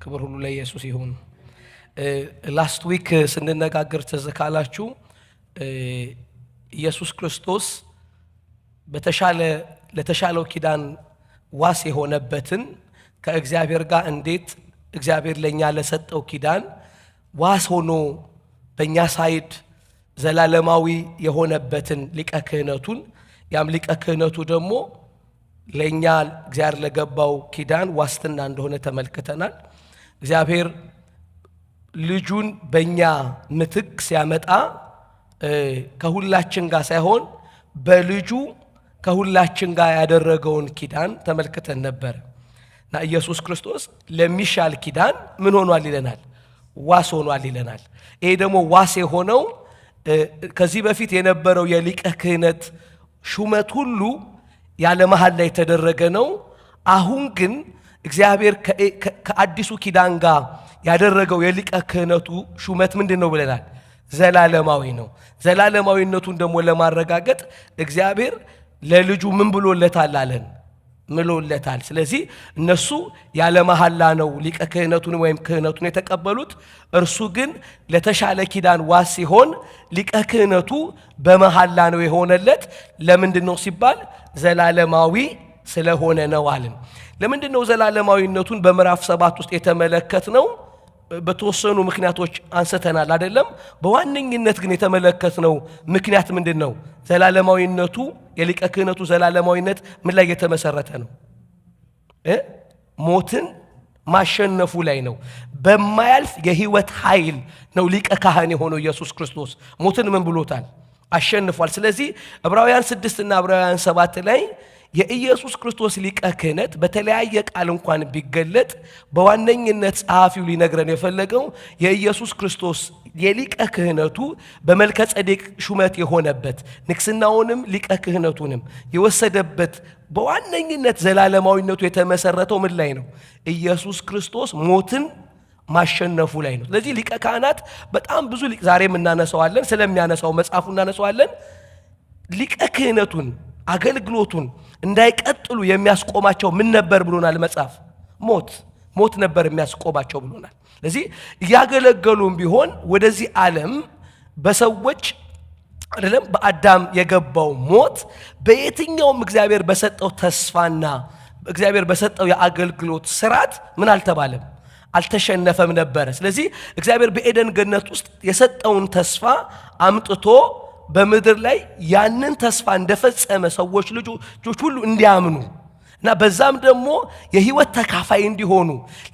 ክብር ሁሉ ለኢየሱስ ይሁን። ላስት ዊክ ስንነጋገር ተዘካላችሁ ኢየሱስ ክርስቶስ ለተሻለው ኪዳን ዋስ የሆነበትን ከእግዚአብሔር ጋር እንዴት እግዚአብሔር ለኛ ለሰጠው ኪዳን ዋስ ሆኖ በእኛ ሳይድ ዘላለማዊ የሆነበትን ሊቀ ክህነቱን ያም ሊቀ ክህነቱ ደግሞ ለኛ እግዚአብሔር ለገባው ኪዳን ዋስትና እንደሆነ ተመልክተናል። እግዚአብሔር ልጁን በእኛ ምትክ ሲያመጣ ከሁላችን ጋር ሳይሆን በልጁ ከሁላችን ጋር ያደረገውን ኪዳን ተመልክተን ነበር እና ኢየሱስ ክርስቶስ ለሚሻል ኪዳን ምን ሆኗል ይለናል? ዋስ ሆኗል ይለናል። ይሄ ደግሞ ዋስ የሆነው ከዚህ በፊት የነበረው የሊቀ ክህነት ሹመት ሁሉ ያለ መሐላ ላይ የተደረገ ነው። አሁን ግን እግዚአብሔር ከአዲሱ ኪዳን ጋር ያደረገው የሊቀ ክህነቱ ሹመት ምንድነው ብለናል? ዘላለማዊ ነው። ዘላለማዊነቱን ደግሞ ለማረጋገጥ እግዚአብሔር ለልጁ ምን ብሎለታል አለን? ምሎለታል። ስለዚህ እነሱ ያለ መሐላ ነው ሊቀ ክህነቱን ወይም ክህነቱን የተቀበሉት። እርሱ ግን ለተሻለ ኪዳን ዋስ ሲሆን ሊቀ ክህነቱ በመሐላ ነው የሆነለት። ለምንድነው ሲባል ዘላለማዊ ስለሆነ ነው አለን። ለምንድነው ዘላለማዊነቱን በምዕራፍ 7 ውስጥ የተመለከትነው? በተወሰኑ ምክንያቶች አንስተናል አይደለም። በዋነኝነት ግን የተመለከትነው ምክንያት ምንድነው? ዘላለማዊነቱ የሊቀ ክህነቱ ዘላለማዊነት ምን ላይ የተመሰረተ ነው? ሞትን ማሸነፉ ላይ ነው። በማያልፍ የህይወት ኃይል ነው ሊቀ ካህን የሆነው ኢየሱስ ክርስቶስ። ሞትን ምን ብሎታል? አሸንፏል። ስለዚህ ዕብራውያን 6 እና ዕብራውያን 7 ላይ የኢየሱስ ክርስቶስ ሊቀ ክህነት በተለያየ ቃል እንኳን ቢገለጥ በዋነኝነት ጸሐፊው ሊነግረን የፈለገው የኢየሱስ ክርስቶስ የሊቀ ክህነቱ በመልከ ጼዴቅ ሹመት የሆነበት ንግስናውንም ሊቀ ክህነቱንም የወሰደበት በዋነኝነት ዘላለማዊነቱ የተመሰረተው ምን ላይ ነው? ኢየሱስ ክርስቶስ ሞትን ማሸነፉ ላይ ነው። ስለዚህ ሊቀ ካህናት በጣም ብዙ ዛሬም እናነሳዋለን፣ ስለሚያነሳው መጽሐፉ እናነሳዋለን። ሊቀ ክህነቱን አገልግሎቱን እንዳይቀጥሉ የሚያስቆማቸው ምን ነበር ብሎናል መጽሐፍ? ሞት ነበር የሚያስቆማቸው ብሎናል። ስለዚህ እያገለገሉም ቢሆን ወደዚህ ዓለም በሰዎች አይደለም በአዳም የገባው ሞት በየትኛውም እግዚአብሔር በሰጠው ተስፋና እግዚአብሔር በሰጠው የአገልግሎት ስርዓት ምን አልተባለም? አልተሸነፈም ነበር። ስለዚህ እግዚአብሔር በኤደን ገነት ውስጥ የሰጠውን ተስፋ አምጥቶ በምድር ላይ ያንን ተስፋ እንደፈጸመ ሰዎች ልጆች ሁሉ እንዲያምኑ እና በዛም ደግሞ የህይወት ተካፋይ እንዲሆኑ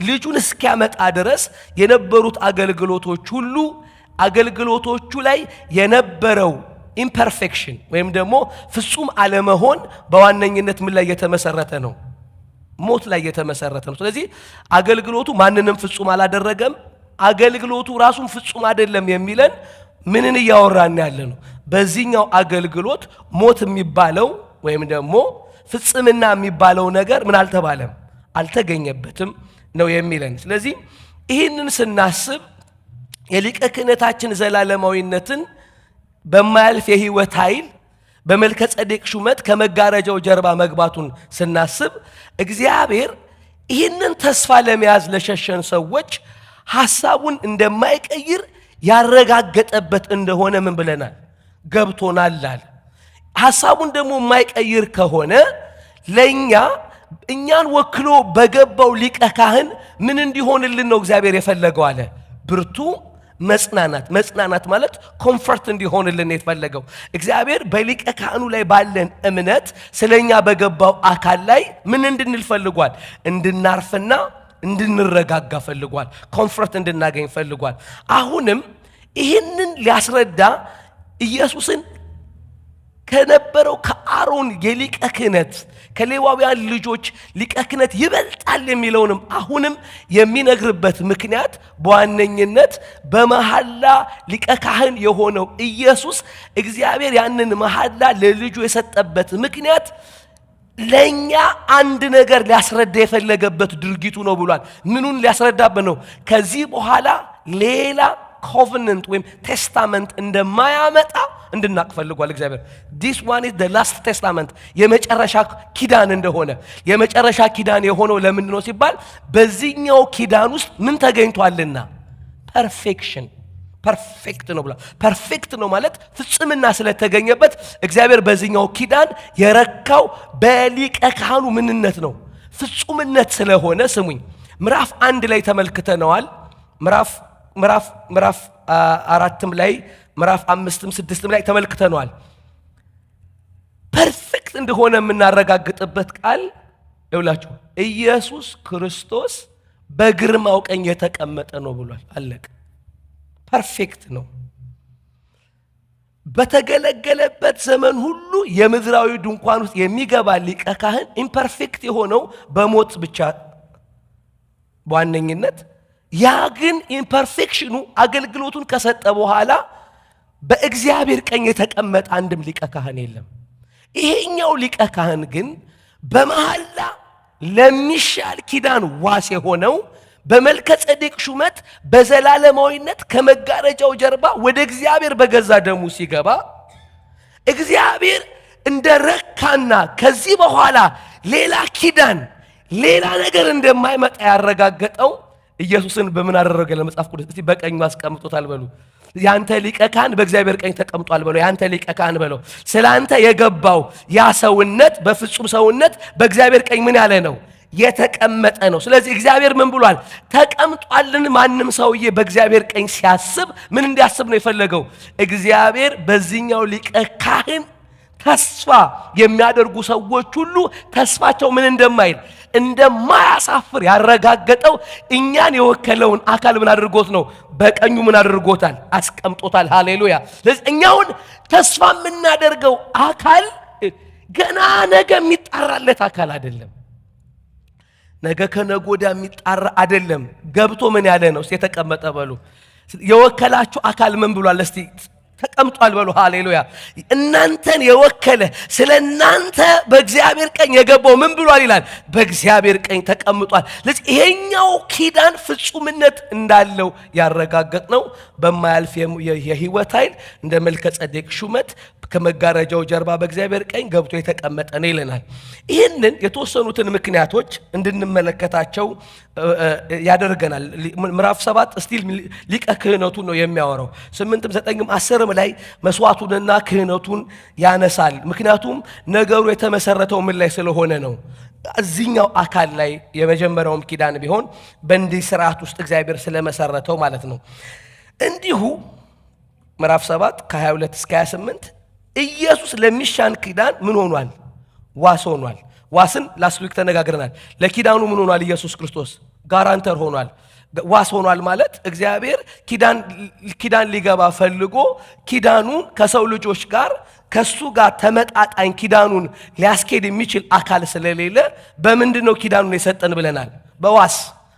ልጁን እስኪያመጣ ድረስ የነበሩት አገልግሎቶች ሁሉ አገልግሎቶቹ ላይ የነበረው ኢምፐርፌክሽን ወይም ደግሞ ፍጹም አለመሆን በዋነኝነት ምን ላይ የተመሰረተ ነው? ሞት ላይ የተመሰረተ ነው። ስለዚህ አገልግሎቱ ማንንም ፍጹም አላደረገም። አገልግሎቱ ራሱን ፍጹም አይደለም የሚለን ምንን እያወራን ያለ ነው? በዚህኛው አገልግሎት ሞት የሚባለው ወይም ደግሞ ፍጽምና የሚባለው ነገር ምን አልተባለም? አልተገኘበትም ነው የሚለን። ስለዚህ ይህንን ስናስብ የሊቀ ክህነታችን ዘላለማዊነትን በማያልፍ የህይወት ኃይል በመልከ ጼዴቅ ሹመት ከመጋረጃው ጀርባ መግባቱን ስናስብ እግዚአብሔር ይህንን ተስፋ ለመያዝ ለሸሸን ሰዎች ሐሳቡን እንደማይቀይር ያረጋገጠበት እንደሆነ ምን ብለናል? ገብቶናል አለ። ሐሳቡን ደግሞ የማይቀይር ከሆነ ለኛ እኛን ወክሎ በገባው ሊቀ ካህን ምን እንዲሆንልን ነው እግዚአብሔር የፈለገው አለ? ብርቱ መጽናናት ማለት ኮምፈርት እንዲሆንልን የተፈለገው እግዚአብሔር በሊቀ ካህኑ ላይ ባለን እምነት ስለኛ በገባው አካል ላይ ምን እንድንል ፈልጓል? እንድናርፍና እንድንረጋጋ ፈልጓል። ኮምፈርት እንድናገኝ ፈልጓል። አሁንም ይህንን ሊያስረዳ ኢየሱስን ከነበረው ከአሮን የሊቀ ክህነት ከሌዋውያን ልጆች ሊቀ ክህነት ይበልጣል የሚለውንም አሁንም የሚነግርበት ምክንያት በዋነኝነት በመሐላ ሊቀ ካህን የሆነው ኢየሱስ እግዚአብሔር ያንን መሐላ ለልጁ የሰጠበት ምክንያት ለኛ አንድ ነገር ሊያስረዳ የፈለገበት ድርጊቱ ነው ብሏል። ምኑን ሊያስረዳበት ነው? ከዚህ በኋላ ሌላ ኮቨናንት ወይም ቴስታመንት እንደማያመጣ እንድናቅ ፈልጓል እግዚአብሔር። this one is the last testament የመጨረሻ ኪዳን እንደሆነ የመጨረሻ ኪዳን የሆነው ለምንድን ነው ሲባል በዚህኛው ኪዳን ውስጥ ምን ተገኝቷልና ፐርፌክሽን ፐርፌክት ነው ብላ ፐርፌክት ነው ማለት ፍጹምና ስለተገኘበት እግዚአብሔር በዚህኛው ኪዳን የረካው በሊቀ ካህኑ ምንነት ነው ፍጹምነት ስለሆነ ስሙኝ ምዕራፍ 1 ላይ ተመልክተናል ምዕራፍ 4 ላይ ምዕራፍ 5 6 ላይ ተመልክተናል ፐርፌክት እንደሆነ የምናረጋግጥበት ቃል ይውላችሁ ኢየሱስ ክርስቶስ በግርማው ቀኝ የተቀመጠ ነው ብሏል አለቀ ፐርፌክት ነው በተገለገለበት ዘመን ሁሉ የምድራዊ ድንኳን ውስጥ የሚገባ ሊቀ ካህን ኢምፐርፌክት የሆነው በሞት ብቻ በዋነኝነት ያ ግን ኢምፐርፌክሽኑ አገልግሎቱን ከሰጠ በኋላ በእግዚአብሔር ቀኝ የተቀመጠ አንድም ሊቀ ካህን የለም ይሄኛው ሊቀ ካህን ግን በመሐላ ለሚሻል ኪዳን ዋስ የሆነው በመልከ ጼዴቅ ሹመት በዘላለማዊነት ከመጋረጃው ጀርባ ወደ እግዚአብሔር በገዛ ደሙ ሲገባ እግዚአብሔር እንደረካና ከዚህ በኋላ ሌላ ኪዳን ሌላ ነገር እንደማይመጣ ያረጋገጠው ኢየሱስን በምን አደረገ ለመጽሐፍ ቅዱስ እስቲ በቀኙ አስቀምጦታል በሉ ያንተ ሊቀ ካህን በእግዚአብሔር ቀኝ ተቀምጧል በሉ ያንተ ሊቀ ካህን በሉ ስላንተ የገባው ያ ሰውነት በፍጹም ሰውነት በእግዚአብሔር ቀኝ ምን ያለ ነው የተቀመጠ ነው ስለዚህ እግዚአብሔር ምን ብሏል ተቀምጧልን ማንም ሰውዬ በእግዚአብሔር ቀኝ ሲያስብ ምን እንዲያስብ ነው የፈለገው እግዚአብሔር በዚህኛው ሊቀ ካህን ተስፋ የሚያደርጉ ሰዎች ሁሉ ተስፋቸው ምን እንደማያሳፍር ያረጋገጠው እኛን የወከለውን አካል ምን አድርጎት ነው በቀኙ ምን አድርጎታል አስቀምጦታል ሃሌሉያ ስለዚህ እኛውን ተስፋ የምናደርገው አካል ገና ነገ የሚጣራለት አካል አይደለም ነገ ከነጎዳ የሚጣራ አይደለም ገብቶ ምን ያለ ነው የተቀመጠ በሉ የወከላችሁ አካል ምን ብሏል እስቲ ተቀምጧል በሉ ሃሌሉያ እናንተን የወከለ ስለናንተ በእግዚአብሔር ቀኝ የገባው ምን ብሏል ይላል በእግዚአብሔር ቀኝ ተቀምጧል ስለዚህ ይሄኛው ኪዳን ፍጹምነት እንዳለው ያረጋገጥነው በማያልፍ የሕይወት ኃይል እንደ መልከ ጼዴቅ ሹመት ከመጋረጃው ጀርባ በእግዚአብሔር ቀኝ ገብቶ የተቀመጠ ነው ይለናል ይህንን የተወሰኑትን ምክንያቶች እንድንመለከታቸው ያደርገናል ምዕራፍ 7 ስቲል ሊቀ ክህነቱን ነው የሚያወራው 8 9 10 ላይ መስዋዕቱንና ክህነቱን ያነሳል ምክንያቱም ነገሩ የተመሰረተው ምን ላይ ስለሆነ ነው እዚህኛው አካል ላይ የመጀመሪያውም ኪዳን ቢሆን በእንዲህ ስርዓት ውስጥ እግዚአብሔር ስለመሰረተው ማለት ነው እንዲሁ ምዕራፍ 7 ከ22 እስከ 28 ኢየሱስ ለሚሻን ኪዳን ምን ሆኗል ዋስ ሆኗል ዋስን ላስዊክ ተነጋግረናል ለኪዳኑ ምን ሆኗል ኢየሱስ ክርስቶስ ጋራንተር ሆኗል ዋስ ሆኗል ማለት እግዚአብሔር ኪዳን ሊገባ ፈልጎ ኪዳኑን ከሰው ልጆች ጋር ከሱ ጋር ተመጣጣኝ ኪዳኑን ሊያስኬድ የሚችል አካል ስለሌለ በምንድነው ኪዳኑን የሰጠን ብለናል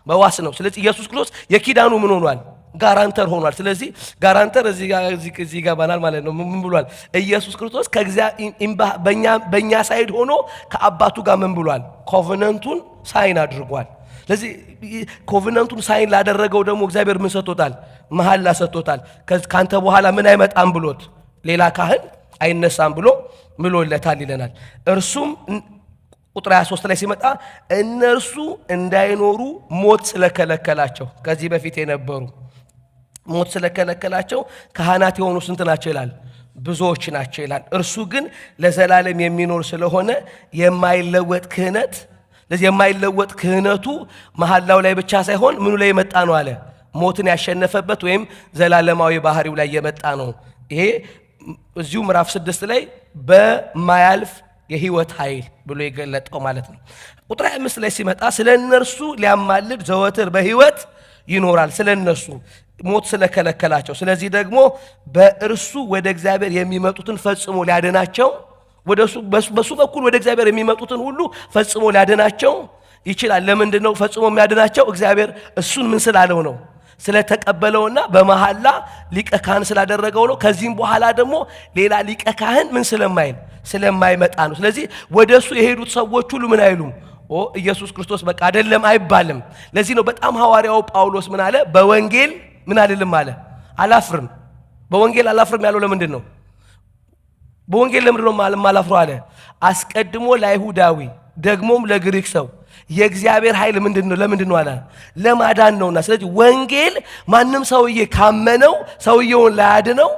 በዋስ ነው ስለዚህ ኢየሱስ ክርስቶስ የኪዳኑ ምን ሆኗል ጋራንተር ሆኗል ስለዚህ ጋራንተር እዚህ ጋባናል ማለት ነው ምን ብሏል ኢየሱስ ክርስቶስ በእኛ ሳይድ ሆኖ ከአባቱ ጋር ምን ብሏል ኮቨናንቱን ሳይን አድርጓል ስለዚህ ኮቨናንቱን ሳይን ላደረገው ደግሞ እግዚአብሔር ምን ሰጥቶታል መሐላ ሰጥቶታል ካንተ በኋላ ምን አይመጣም ብሎት ሌላ ካህን አይነሳም ብሎ ምሎለታል ይለናል እርሱም ቁጥር 23 ላይ ሲመጣ እነርሱ እንዳይኖሩ ሞት ስለከለከላቸው ከዚህ በፊት የነበሩ ሞት ስለከለከላቸው ካህናት የሆኑ ስንት ናቸው ይላል ብዙዎች ናቸው ይላል እርሱ ግን ለዘላለም የሚኖር ስለሆነ የማይለወጥ ክህነት ለዚህ የማይለወጥ ክህነቱ መሐላው ላይ ብቻ ሳይሆን ምኑ ላይ የመጣ ነው አለ ሞትን ያሸነፈበት ወይም ዘላለማዊ ባህሪው ላይ የመጣ ነው ይሄ እዚሁ ምዕራፍ 6 ላይ በማያልፍ የሕይወት ኃይል ብሎ የገለጠው ማለት ነው ቁጥር 25 ላይ ሲመጣ ስለነርሱ ሊያማልድ ዘወትር በሕይወት ይኖራል ስለነሱ ሞት ስለከለከላቸው ስለዚህ ደግሞ በእርሱ ወደ እግዚአብሔር የሚመጡትን ፈጽሞ ሊያድናቸው በሱ በኩል ወደ እግዚአብሔር የሚመጡትን ሁሉ ፈጽሞ ሊያድናቸው ይችላል ለምንድነው ፈጽሞ የሚያድናቸው እግዚአብሔር እሱን ምን ስላለው ነው ስለተቀበለውና በመሐላ ሊቀ ካህን ስላደረገው ነው ከዚህም በኋላ ደግሞ ሌላ ሊቀ ካህን ምን ስለማይመጣ ነው ስለዚህ ወደሱ የሄዱት ሰዎች ሁሉ ምን አይሉም ኢየሱስ ክርስቶስ በቃ አይደለም አይባልም ለዚህ ነው በጣም ሐዋርያው ጳውሎስ ምን አለ በወንጌል ምን አይደለም አለ አላፍርም። በወንጌል አላፍርም ያለው ለምንድን ነው? በወንጌል ለምንድን ነው ማላፍረው አለ? አስቀድሞ ለአይሁዳዊ ደግሞም ለግሪክ ሰው የእግዚአብሔር ኃይል ምንድነው? ለምንድን ነው አለ? ለማዳን ነውና። ስለዚህ ወንጌል ማንም ሰውዬ ካመነው ሰውየውን ላያድነው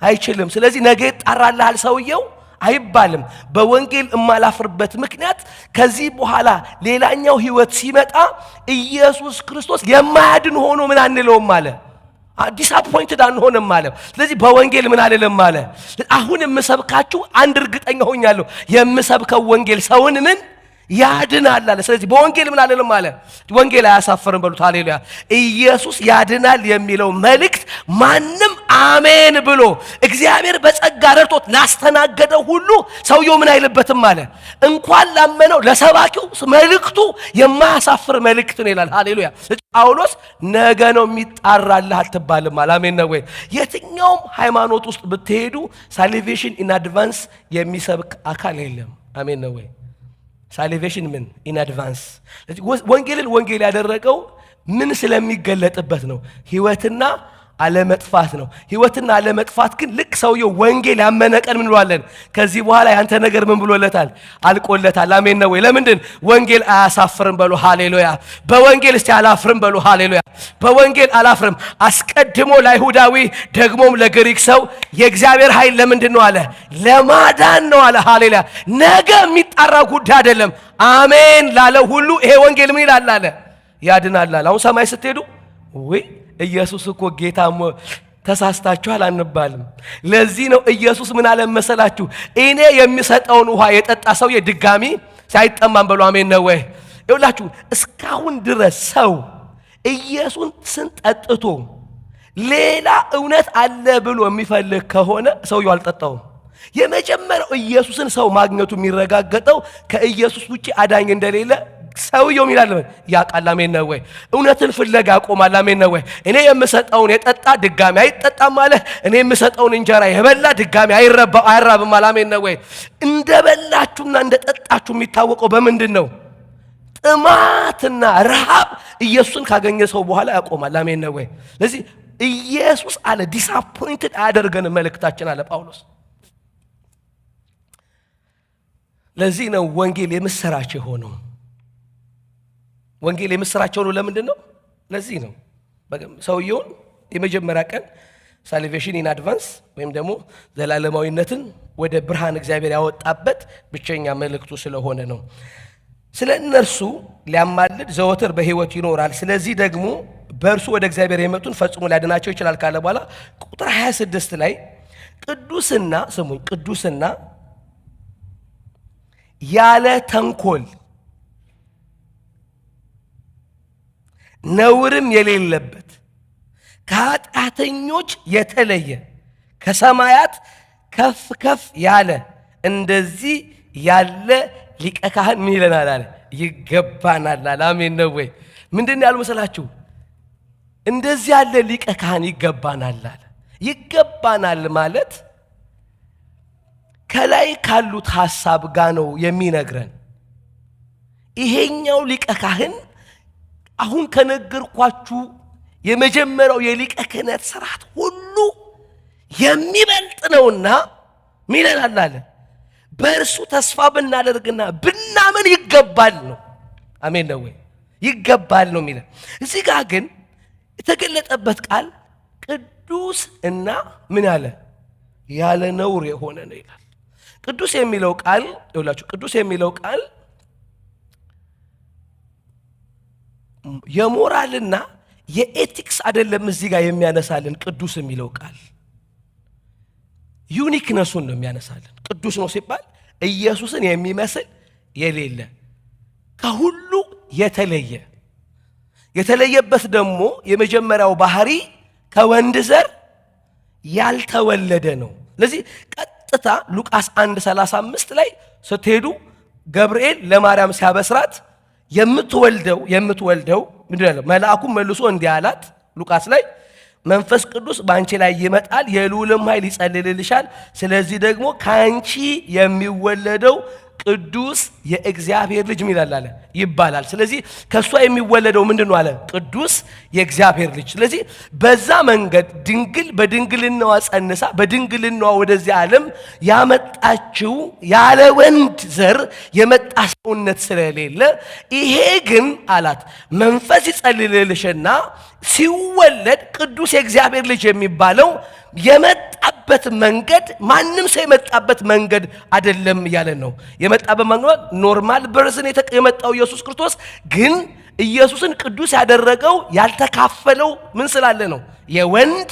አይችልም። ስለዚህ ነገ ይጣራልሃል ሰውየው አይባልም። በወንጌል እማላፍርበት ምክንያት ከዚህ በኋላ ሌላኛው ህይወት ሲመጣ ኢየሱስ ክርስቶስ የማያድን ሆኖ ምን አንለውም አለ፣ ዲስአፖይንትድ አንሆንም አለ። ስለዚህ በወንጌል ምን አልልም አለ። አሁን የምሰብካችሁ አንድ እርግጠኛ ሆኛለሁ፣ የምሰብከው ወንጌል ሰውን ምን ያድናል አለ። ስለዚህ በወንጌል ምን አልልም አለ። ወንጌል አያሳፍርም በሉት። ሃሌሉያ። ኢየሱስ ያድናል የሚለው መልእክት ማንም አሜን ብሎ እግዚአብሔር በጸጋ ረድቶት ላስተናገደው ሁሉ ሰውየው ምን አይልበትም አለ። እንኳን ላመነው ለሰባኪው መልእክቱ የማያሳፍር መልእክት ነው ይላል። ሃሌሉያ። ጳውሎስ ነገ ነው የሚጣራልህ አትባልም አለ። አሜን ነው ወይ? የትኛውም ሃይማኖት ውስጥ ብትሄዱ ሳልቬሽን ኢን አድቫንስ የሚሰብክ አካል የለም። አሜን ነው ወይ? ሳልቬሽን ምን ኢን አድቫንስ። ወንጌልን ወንጌል ያደረገው ምን ስለሚገለጥበት ነው? ህይወትና አለመጥፋት ነው። ህይወትና አለመጥፋት ግን ልክ ሰውየው ወንጌል ያመነ ቀን ምን ብሏለን? ከዚህ በኋላ ያንተ ነገር ምን ብሎለታል? አልቆለታል። አሜን ነው ወይ? ለምንድን ወንጌል አያሳፍርም በሉ። ሃሌሉያ። በወንጌል እስቲ አላፍርም በሉ። ሃሌሉያ። በወንጌል አላፍርም። አስቀድሞ ለአይሁዳዊ ደግሞም ለግሪክ ሰው የእግዚአብሔር ኃይል ለምንድን ነው አለ? ለማዳን ነው አለ። ሃሌሉያ። ነገ የሚጣራ ጉዳይ አይደለም። አሜን ላለ ሁሉ ይሄ ወንጌል ምን ይላል አለ? ያድናል አለ። አሁን ሰማይ ስትሄዱ ወይ ኢየሱስ እኮ ጌታ ተሳስታችኋል አንባልም። ለዚህ ነው ኢየሱስ ምን አለ መሰላችሁ? እኔ የሚሰጠውን ውሃ የጠጣ ሰውዬ ድጋሚ ሳይጠማም በሉ። አሜን ነው ወይ? ይኸውላችሁ እስካሁን ድረስ ሰው ኢየሱስን ጠጥቶ ሌላ እውነት አለ ብሎ የሚፈልግ ከሆነ ሰውየው አልጠጣውም። የመጀመሪያው ኢየሱስን ሰው ማግኘቱ የሚረጋገጠው ከኢየሱስ ውጪ አዳኝ እንደሌለ ሰውየው ይላል ያውቃል። አሜን ነው ወይ? እውነትን ፍለጋ ያቆማል። አሜን ነው ወይ? እኔ የምሰጠውን የጠጣ ድጋሚ አይጠጣም አለ። እኔ የምሰጠውን እንጀራ የበላ ድጋሚ አይራብም አለ። አሜን ነው ወይ? እንደበላችሁና እንደጠጣችሁ የሚታወቀው በምንድን ነው? ጥማትና ረሃብ ኢየሱስን ካገኘ ሰው በኋላ ያቆማል። አሜን ነው ወይ? ስለዚህ ኢየሱስ አለ ዲስአፖይንትድ አያደርገንም መልእክታችን አለ ጳውሎስ። ለዚህ ነው ወንጌል የምስራች የሆነው። ወንጌል የምስራቸው ነው። ለምንድን ነው? ለዚህ ነው ሰውየውን የመጀመሪያ ቀን ሳልቬሽን ኢን አድቫንስ ወይም ደግሞ ዘላለማዊነትን ወደ ብርሃን እግዚአብሔር ያወጣበት ብቸኛ መልእክቱ ስለሆነ ነው። ስለ እነርሱ ሊያማልድ ዘወትር በሕይወት ይኖራል። ስለዚህ ደግሞ በእርሱ ወደ እግዚአብሔር የመጡን ፈጽሞ ሊያድናቸው ይችላል ካለ በኋላ ቁጥር 26 ላይ ቅዱስና ስሙኝ፣ ቅዱስና ያለ ተንኮል ነውርም የሌለበት ከኃጢአተኞች የተለየ ከሰማያት ከፍ ከፍ ያለ እንደዚህ ያለ ሊቀ ካህን ምን ይለናል አለ? ይገባናል አለ። አሜን ነው ወይ? ምንድን ያሉ መሰላችሁ? እንደዚህ ያለ ሊቀ ካህን ይገባናል አለ። ይገባናል ማለት ከላይ ካሉት ሐሳብ ጋር ነው የሚነግረን። ይሄኛው ሊቀ ካህን አሁን ከነገርኳችሁ የመጀመሪያው የሊቀ ክህነት ስርዓት ሁሉ የሚበልጥ ነውና ሚለናል አለ። በእርሱ ተስፋ ብናደርግና ብናምን ይገባል ነው። አሜን ነው ወይ? ይገባል ነው የሚለን። እዚህ ጋር ግን የተገለጠበት ቃል ቅዱስ እና ምን አለ? ያለ ነውር የሆነ ነው ይላል። ቅዱስ የሚለው ቃል ይኸውላችሁ፣ ቅዱስ የሚለው ቃል የሞራልና የኤቲክስ አይደለም። እዚህ ጋር የሚያነሳልን ቅዱስ የሚለው ቃል ዩኒክነሱን ነው የሚያነሳልን። ቅዱስ ነው ሲባል ኢየሱስን የሚመስል የሌለ ከሁሉ የተለየ። የተለየበት ደግሞ የመጀመሪያው ባህሪ ከወንድ ዘር ያልተወለደ ነው። ስለዚህ ቀጥታ ሉቃስ 1:35 ላይ ስትሄዱ ገብርኤል ለማርያም ሲያበስራት የምትወልደው ምንድን ነው? መልአኩም መልሶ እንዲህ አላት ሉቃስ ላይ መንፈስ ቅዱስ በአንቺ ላይ ይመጣል፣ የልዑልም ኃይል ይጸልልልሻል። ስለዚህ ደግሞ ከአንቺ የሚወለደው ቅዱስ የእግዚአብሔር ልጅ ይላል አለ ይባላል። ስለዚህ ከሷ የሚወለደው ምንድነው አለ? ቅዱስ የእግዚአብሔር ልጅ። ስለዚህ በዛ መንገድ ድንግል በድንግልናዋ ጸንሳ በድንግልናዋ ወደዚህ ዓለም ያመጣችው ያለ ወንድ ዘር የመጣ ሰውነት ስለሌለ ይሄ ግን አላት መንፈስ ይጸልልልሽና ሲወለድ ቅዱስ የእግዚአብሔር ልጅ የሚባለው የመጣበት መንገድ ማንም ሰው የመጣበት መንገድ አይደለም እያለን ነው። የመጣበት መንገድ ኖርማል በርዝን የመጣው ኢየሱስ ክርስቶስ ግን ኢየሱስን ቅዱስ ያደረገው ያልተካፈለው ምን ስላለ ነው? የወንድ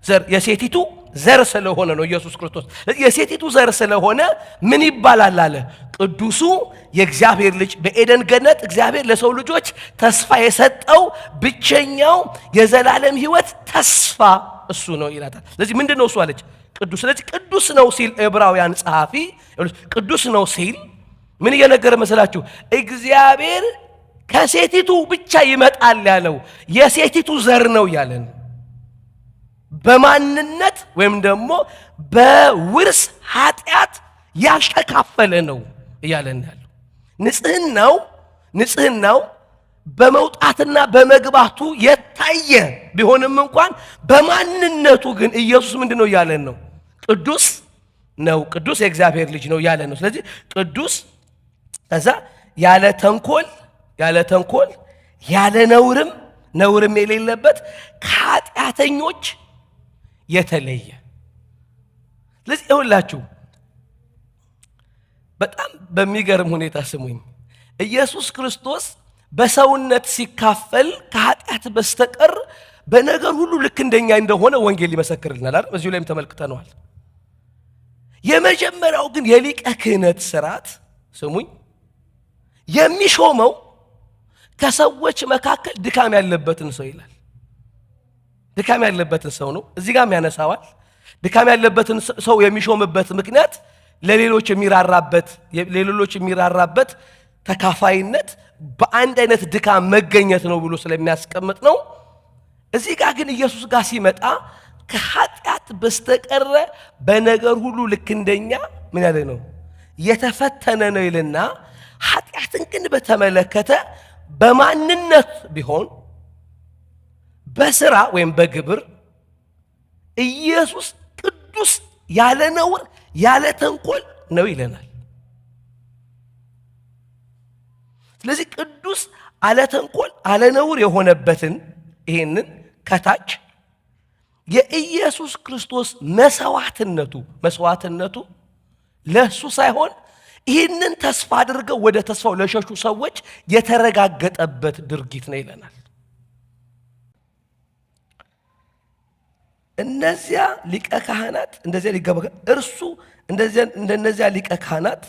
ዘር የሴቲቱ ዘር ስለሆነ ነው ኢየሱስ ክርስቶስ። የሴቲቱ ዘር ስለሆነ ምን ይባላል አለ? ቅዱሱ የእግዚአብሔር ልጅ። በኤደን ገነት እግዚአብሔር ለሰው ልጆች ተስፋ የሰጠው ብቸኛው የዘላለም ሕይወት ተስፋ እሱ ነው ይላታል። ስለዚህ ምንድነው እሱ አለች? ቅዱስ። ስለዚህ ቅዱስ ነው ሲል ዕብራውያን ጸሐፊ ቅዱስ ነው ሲል ምን እየነገረ መሰላችሁ? እግዚአብሔር ከሴቲቱ ብቻ ይመጣል ያለው የሴቲቱ ዘር ነው ያለን በማንነት ወይም ደግሞ በውርስ ኃጢአት ያልተካፈለ ነው እያለን ያለው ንጽህናው በመውጣትና በመግባቱ የታየ ቢሆንም እንኳን በማንነቱ ግን ኢየሱስ ምንድነው ያለን ነው? ቅዱስ ነው። ቅዱስ የእግዚአብሔር ልጅ ነው ያለን ነው። ስለዚህ ቅዱስ ከዛ ያለ ተንኮል ያለ ነውርም የሌለበት ከኃጢአተኞች የተለየ። ስለዚህ ይሁላችሁ በጣም በሚገርም ሁኔታ ስሙኝ። ኢየሱስ ክርስቶስ በሰውነት ሲካፈል ከኃጢአት በስተቀር በነገር ሁሉ ልክ እንደኛ እንደሆነ ወንጌል ይመሰክርልናል አይደል? እዚሁ ላይም ተመልክተነዋል። የመጀመሪያው ግን የሊቀ ክህነት ሥርዓት ስሙኝ የሚሾመው ከሰዎች መካከል ድካም ያለበትን ሰው ይላል። ድካም ያለበትን ሰው ነው እዚህ ጋር ያነሳዋል። ድካም ያለበትን ሰው የሚሾምበት ምክንያት ለሌሎች የሚራራበት ተካፋይነት በአንድ አይነት ድካም መገኘት ነው ብሎ ስለሚያስቀምጥ ነው። እዚህ ጋር ግን ኢየሱስ ጋር ሲመጣ ከኃጢአት በስተቀር በነገር ሁሉ ልክ እንደኛ ምን ያለ ነው? የተፈተነ ነው ይልና ኃጢአትን ግን በተመለከተ በማንነት ቢሆን በስራ ወይም በግብር ኢየሱስ ቅዱስ ያለ ነውር ያለ ተንኮል ነው ይለናል። ስለዚህ ቅዱስ አለ ተንኮል አለ ነውር የሆነበትን ይሄንን ከታች የኢየሱስ ክርስቶስ መስዋዕትነቱ ለሱ ሳይሆን ይህንን ተስፋ አድርገው ወደ ተስፋው ለሸሹ ሰዎች የተረጋገጠበት ድርጊት ነው ይለናል። እነዚያ ሊቀ ካህናት እንደነዚያ ሊቀ ካህናት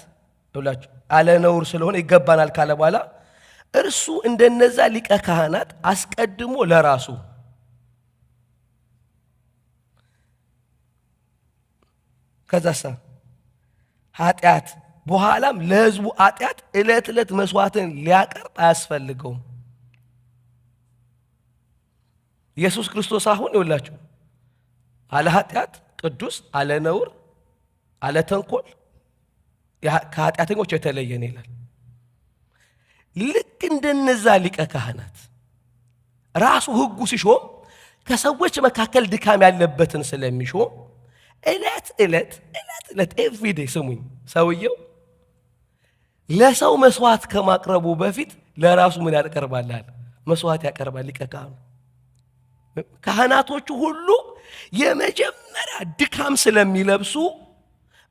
ይላችሁ አለ ነውር ስለሆነ ይገባናል ካለ በኋላ እርሱ እንደነዛ ሊቀ ካህናት አስቀድሞ ለራሱ ከዛሳ ኃጢአት በኋላም ለሕዝቡ ኃጢአት ዕለት መስዋዕትን ሊያቀርብ አያስፈልገውም። ኢየሱስ ክርስቶስ አሁን ይውላችሁ አለ ኃጢአት ቅዱስ አለ ነውር አለ ተንኮል ከኃጢአተኞች የተለየ ነው ይላል። ልክ እንደነዛ ሊቀ ካህናት ራሱ ሕጉ ሲሾም ከሰዎች መካከል ድካም ያለበትን ስለሚሾም ዕለት ኤቭሪዴይ ስሙኝ ሰውየው ለሰው መስዋዕት ከማቅረቡ በፊት ለራሱ ምን ያቀርባል? መስዋዕት ያቀርባል። ሊቀ ካህኑ ካህናቶቹ ሁሉ የመጀመሪያ ድካም ስለሚለብሱ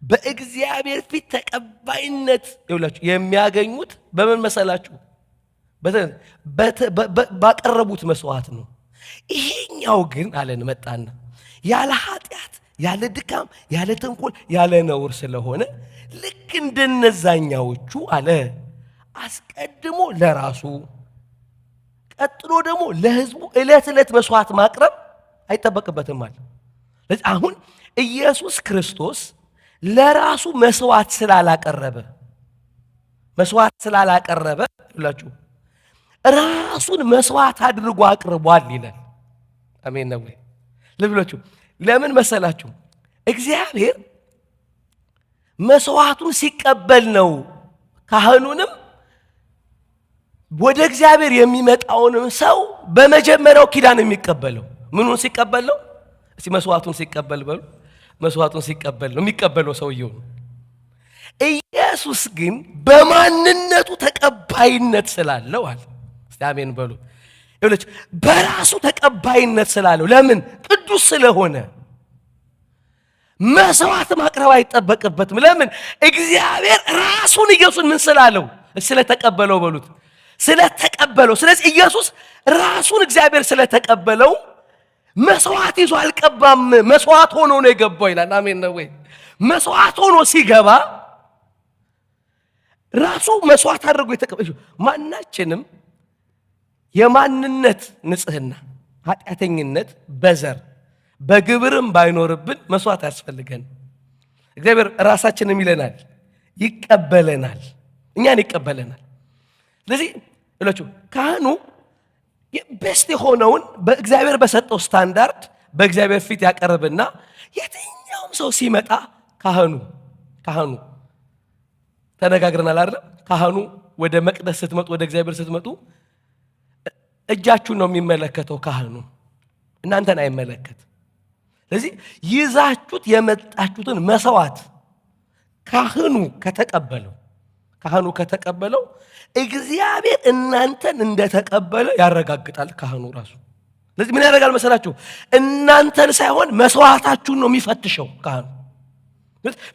በእግዚአብሔር ፊት ተቀባይነት ይውላችሁ የሚያገኙት በምን መሰላችሁ? ባቀረቡት መስዋዕት ነው። ይሄኛው ግን አለን መጣና ያለ ኃጢአት ያለ ድካም ያለ ተንኮል ያለ ነውር ስለሆነ ልክ እንደነዛኛዎቹ አለ አስቀድሞ ለራሱ ቀጥሎ ደግሞ ለሕዝቡ ዕለት መስዋዕት ማቅረብ አይጠበቅበትም አለ። ስለዚህ አሁን ኢየሱስ ክርስቶስ ለራሱ መስዋዕት ስላላቀረበ ይላችሁ ራሱን መስዋዕት አድርጎ አቅርቧል ይላል። አሜን ነው ወይ? ልብላችሁ ለምን መሰላችሁ? እግዚአብሔር መስዋዕቱን ሲቀበል ነው ካህኑንም ወደ እግዚአብሔር የሚመጣውንም ሰው በመጀመሪያው ኪዳን የሚቀበለው ምኑን ሲቀበል ነው? እስቲ መስዋዕቱን ሲቀበል በሉ። መስዋዕቱን ሲቀበል ነው የሚቀበለው ሰውየው። ኢየሱስ ግን በማንነቱ ተቀባይነት ስላለው አለ። እስቲ አሜን በሉ። ይኸውልህ በራሱ ተቀባይነት ስላለው ለምን? ቅዱስ ስለሆነ መስዋዕት ማቅረብ አይጠበቅበትም። ለምን? እግዚአብሔር ራሱን ኢየሱስን ምን ስላለው? ስለተቀበለው በሉት። ስለተቀበለው። ስለዚህ ኢየሱስ ራሱን እግዚአብሔር ስለተቀበለው መስዋዕት ይዞ አልቀባም። መስዋዕት ሆኖ ነው የገባው ይላል። አሜን ነው ወይ? መስዋዕት ሆኖ ሲገባ ራሱ መስዋዕት አድርጎ የተቀበለው። ማናችንም የማንነት ንጽህና ኃጢአተኝነት በዘር በግብርም ባይኖርብን መስዋዕት ያስፈልገን። እግዚአብሔር ራሳችንም ይለናል፣ ይቀበለናል፣ እኛን ይቀበለናል። ስለዚህ እላችሁ ካህኑ ቤስት የሆነውን በእግዚአብሔር በሰጠው ስታንዳርድ በእግዚአብሔር ፊት ያቀርብና የትኛውም ሰው ሲመጣ ካህኑ ተነጋግረናል አይደል? ካህኑ ወደ መቅደስ ስትመጡ፣ ወደ እግዚአብሔር ስትመጡ እጃችሁን ነው የሚመለከተው ካህኑ፣ እናንተን አይመለከት። ስለዚህ ይዛችሁት የመጣችሁትን መስዋዕት ካህኑ ከተቀበለው እግዚአብሔር እናንተን እንደተቀበለ ያረጋግጣል ካህኑ ራሱ። ስለዚህ ምን ያደርጋል መሰላችሁ? እናንተን ሳይሆን መስዋዕታችሁን ነው የሚፈትሸው ካህኑ።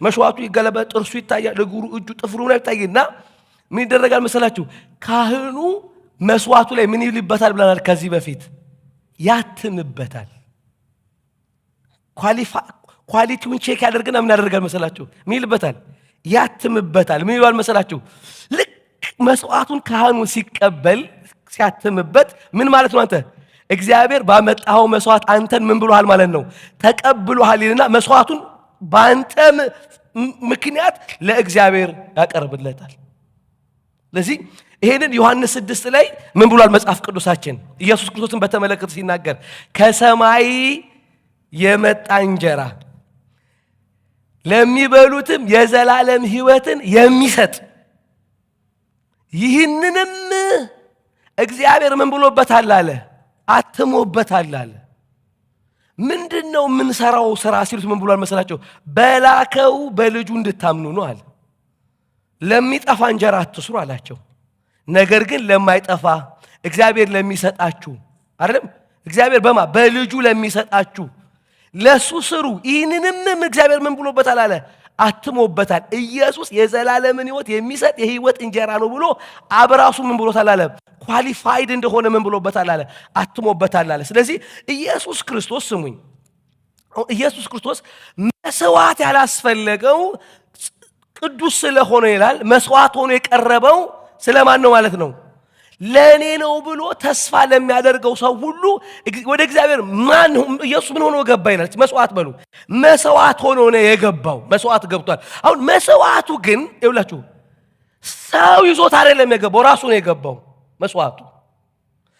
መስዋዕቱ ይገለበጥ፣ ጥርሱ ይታያል፣ እግሩ፣ እጁ፣ ጥፍሩ ምናምን ይታይና ምን ይደረጋል መሰላችሁ? ካህኑ መስዋዕቱ ላይ ምን ይልበታል ብለናል ከዚህ በፊት? ያትምበታል። ኳሊቲውን ቼክ ያደርግና ምን ያደርጋል መሰላችሁ? ምን ይልበታል? ያትምበታል። ምን ይሏል መሰላችሁ? ልክ መስዋዕቱን ካህኑ ሲቀበል ሲያትምበት ምን ማለት ነው? አንተ እግዚአብሔር ባመጣው መስዋዕት አንተን ምን ብሎሃል ማለት ነው? ተቀብሎሃል ይልና መስዋዕቱን በአንተ ምክንያት ለእግዚአብሔር ያቀርብለታል። ስለዚህ ይሄንን ዮሐንስ 6 ላይ ምን ብሏል መጽሐፍ ቅዱሳችን? ኢየሱስ ክርስቶስን በተመለከተ ሲናገር ከሰማይ የመጣ እንጀራ ለሚበሉትም የዘላለም ሕይወትን የሚሰጥ ይህንንም እግዚአብሔር ምን ብሎበታል አለ? አትሞበታል አለ። ምንድነው የምንሰራው ስራ ሲሉት ምን ብሏል መሰላቸው? በላከው በልጁ እንድታምኑ ነው አለ። ለሚጠፋ እንጀራ አትስሩ አላቸው። ነገር ግን ለማይጠፋ እግዚአብሔር ለሚሰጣችሁ አይደለም፣ እግዚአብሔር በልጁ ለሚሰጣችሁ ለሱ ስሩ። ይህንንም እግዚአብሔር ምን ብሎበታል አለ? አትሞበታል። ኢየሱስ የዘላለምን ሕይወት የሚሰጥ የሕይወት እንጀራ ነው ብሎ አብራሱ ምን ብሎታል አለ? ኳሊፋይድ እንደሆነ ምን ብሎበታል አለ? አትሞበታል አለ። ስለዚህ ኢየሱስ ክርስቶስ ስሙኝ፣ ኢየሱስ ክርስቶስ መስዋዕት ያላስፈለገው ቅዱስ ስለሆነ ይላል። መስዋዕት ሆኖ የቀረበው ስለማን ነው ማለት ነው? ለእኔ ነው ብሎ ተስፋ ለሚያደርገው ሰው ሁሉ ወደ እግዚአብሔር ማን ኢየሱስ ምን ሆኖ ገባ ይላል? መስዋዕት በሉ። መስዋዕት ሆኖ ነው የገባው። መስዋዕት ገብቷል። አሁን መስዋዕቱ ግን ይውላችሁ ሰው ይዞት አይደለም የገባው፣ ራሱ ነው የገባው መስዋዕቱ።